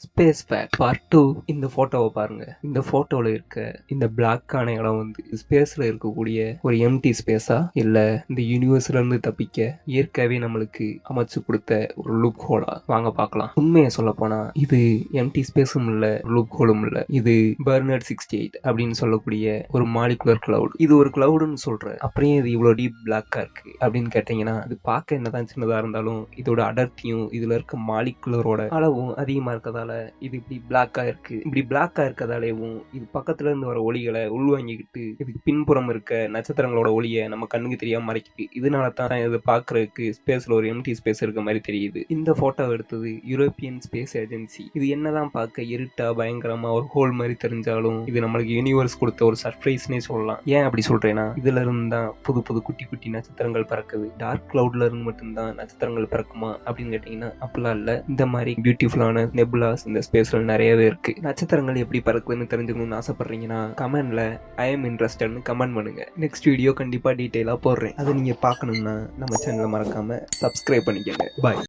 Space fact part 2. இந்த ஃபோட்டோவை பாருங்க. இந்த ஃபோட்டோவில் இருக்க இந்த பிளாக்கான இடம் வந்து ஸ்பேஸில் இருக்கக்கூடிய ஒரு எம்டி ஸ்பேஸா இல்லை இந்த யூனிவர்ஸ்லேருந்து தப்பிக்க இயற்கையாகவே நம்மளுக்கு அமைச்சு கொடுத்த ஒரு லூப் ஹோலா? வாங்க பார்க்கலாம். உண்மையை சொல்ல போனால் இது எம்டி ஸ்பேஸும் இல்லை, லூப் ஹோலும் இல்லை. இது பர்னர்ட் 68 அப்படின்னு சொல்லக்கூடிய ஒரு மாலிகுலர் கிளவுட். இது ஒரு கிளவுடுன்னு சொல்கிறேன். அப்புறம் இது இவ்வளோ டீப் பிளாக்காக இருக்குது அப்படின்னு கேட்டிங்கன்னா, இது பார்க்க என்னதான் சின்னதாக இருந்தாலும் இதோட அடர்த்தியும் இதில் இருக்க மாலிகுலரோட அளவும் அதிகமாக இருக்கிறதால இது இப்படி பிளாக்கா இருக்கு. இப்படி பிளாக்கா இருக்கதாலேயும் இது பக்கத்துல இருந்து வர ஒளிகளை உள்வாங்கிக்கிட்டு இதுக்கு பின்புறம் இருக்க நட்சத்திரங்களோட ஒளியை நம்ம கண்ணுக்கு தெரியாம மறைக்குது. இதனால தான் இதை பார்க்கறதுக்கு ஸ்பேஸ்ல ஒரு எம்டி ஸ்பேஸ் இருக்க மாதிரி தெரியுது. இந்த போட்டோ எடுத்தது யூரோப்பியன் ஸ்பேஸ் ஏஜென்சி. இது என்னதான் பார்க்க இருட்டா பயங்கரமா ஒரு ஹோல் மாதிரி தெரிஞ்சாலும் இது நம்மளுக்கு யூனிவர்ஸ் கொடுத்த ஒரு சர்ப்ரைஸ்னே சொல்லலாம். ஏன் அப்படி சொல்றேன்னா, இதுல இருந்து தான் புது புது குட்டி குட்டி நட்சத்திரங்கள் பறக்குது. டார்க் கிளவுட்ல இருந்து மட்டும்தான் நட்சத்திரங்கள் பறக்குமா அப்படின்னு கேட்டீங்கன்னா அப்படிலாம் இல்ல. இந்த மாதிரி பியூட்டிஃபுல்லான நெபுலாஸ் இந்த ஸ்பேஸ்ல நிறையவே இருக்கு. நட்சத்திரங்கள் எப்படி பறக்குதுன்னு தெரிஞ்சுக்கணும்னு ஆசைப்படுறீங்கன்னா கமெண்ட்ல ஐ எம் இன்ட்ரெஸ்டட்னு கமெண்ட் பண்ணுங்க. நெக்ஸ்ட் வீடியோ கண்டிப்பா டீட்டெயிலா போடுறேன். அதை நீங்க பார்க்கணும்னா நம்ம சேனலை மறக்காம சப்ஸ்கிரைப் பண்ணிக்கோங்க. பாய்.